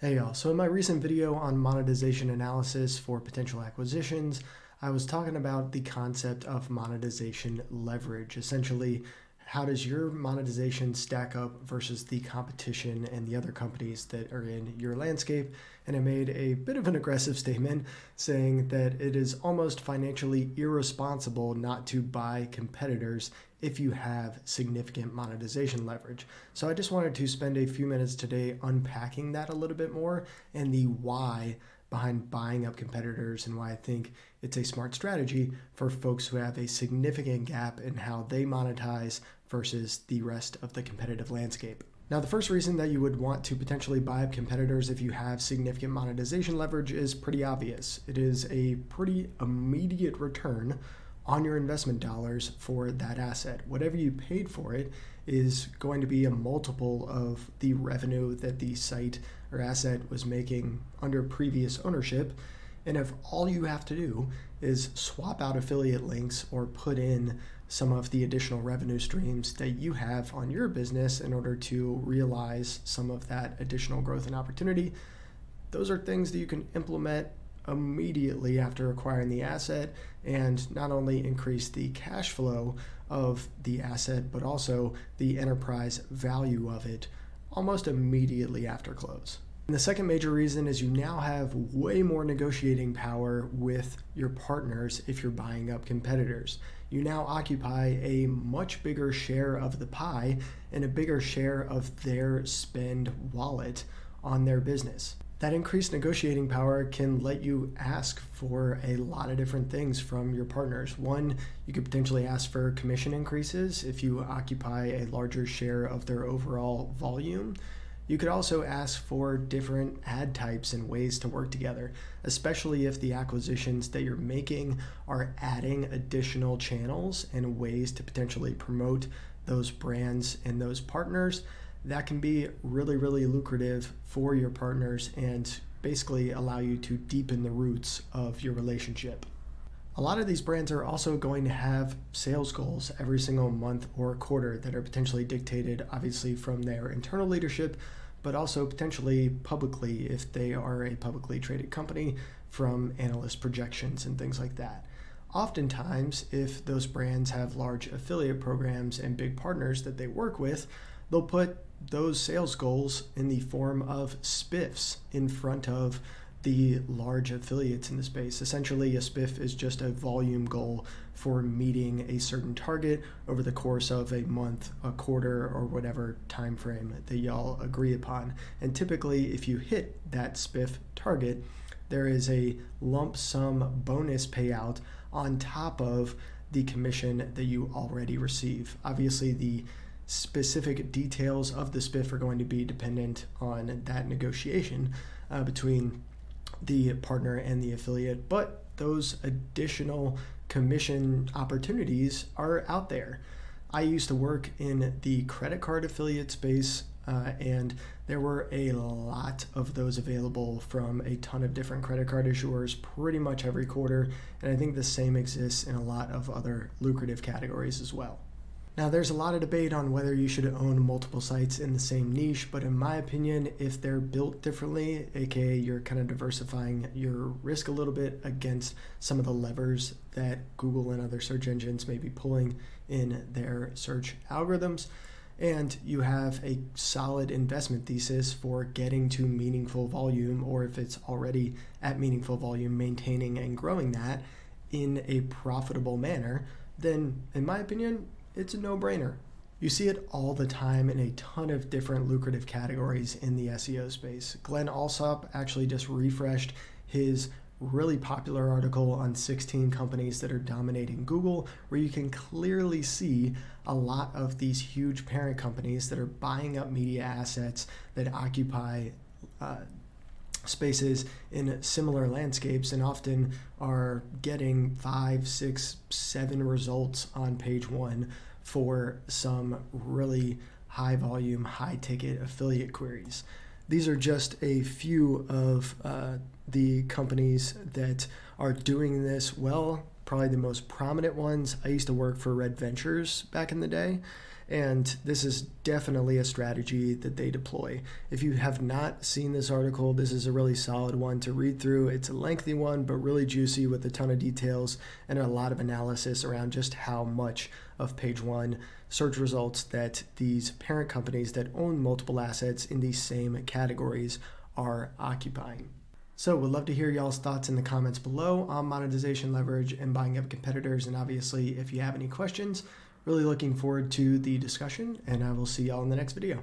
Hey y'all, so in my recent video on monetization analysis for potential acquisitions, I was talking about the concept of monetization leverage. Essentially, how does your monetization stack up versus the competition and the other companies that are in your landscape? And I made a bit of an aggressive statement saying that it is almost financially irresponsible not to buy competitors if you have significant monetization leverage. So I just wanted to spend a few minutes today unpacking that a little bit more and the why behind buying up competitors and why I think it's a smart strategy for folks who have a significant gap in how they monetize versus the rest of the competitive landscape. Now, the first reason that you would want to potentially buy up competitors if you have significant monetization leverage is pretty obvious. It is a pretty immediate return on your investment dollars for that asset. Whatever you paid for it is going to be a multiple of the revenue that the site or asset was making under previous ownership. And if all you have to do is swap out affiliate links or put in some of the additional revenue streams that you have on your business in order to realize some of that additional growth and opportunity, those are things that you can implement immediately after acquiring the asset and not only increase the cash flow of the asset, but also the enterprise value of it almost immediately after close. And the second major reason is you now have way more negotiating power with your partners if you're buying up competitors. You now occupy a much bigger share of the pie and a bigger share of their spend wallet on their business. That increased negotiating power can let you ask for a lot of different things from your partners. One, you could potentially ask for commission increases if you occupy a larger share of their overall volume. You could also ask for different ad types and ways to work together, especially if the acquisitions that you're making are adding additional channels and ways to potentially promote those brands and those partners. That can be really, really lucrative for your partners and basically allow you to deepen the roots of your relationship. A lot of these brands are also going to have sales goals every single month or quarter that are potentially dictated, obviously, from their internal leadership, but also potentially publicly if they are a publicly traded company from analyst projections and things like that. Oftentimes, if those brands have large affiliate programs and big partners that they work with, they'll put those sales goals in the form of spiffs in front of the large affiliates in the space. Essentially, a spiff is just a volume goal for meeting a certain target over the course of a month, a quarter, or whatever time frame that y'all agree upon. And typically, if you hit that spiff target, there is a lump sum bonus payout on top of the commission that you already receive. Obviously, the specific details of the spiff are going to be dependent on that negotiation between the partner and the affiliate, but those additional commission opportunities are out there. I used to work in the credit card affiliate space, and there were a lot of those available from a ton of different credit card issuers pretty much every quarter, and I think the same exists in a lot of other lucrative categories as well. Now, there's a lot of debate on whether you should own multiple sites in the same niche, but in my opinion, if they're built differently, aka you're kind of diversifying your risk a little bit against some of the levers that Google and other search engines may be pulling in their search algorithms, and you have a solid investment thesis for getting to meaningful volume, or if it's already at meaningful volume, maintaining and growing that in a profitable manner, then in my opinion, it's a no-brainer. You see it all the time in a ton of different lucrative categories in the SEO space. Glenn Alsop actually just refreshed his really popular article on 16 companies that are dominating Google, where you can clearly see a lot of these huge parent companies that are buying up media assets that occupy spaces in similar landscapes and often are getting 5, 6, 7 results on page one for some really high volume, high ticket affiliate queries. These are just a few of the companies that are doing this well, probably the most prominent ones. I used to work for Red Ventures back in the day, And this is definitely a strategy that they deploy. If you have not seen this article, this is a really solid one to read through. It's a lengthy one, but really juicy with a ton of details and a lot of analysis around just how much of page one search results that these parent companies that own multiple assets in these same categories are occupying. So we'd love to hear y'all's thoughts in the comments below on monetization leverage and buying up competitors. And obviously, if you have any questions, really looking forward to the discussion, and I will see y'all in the next video.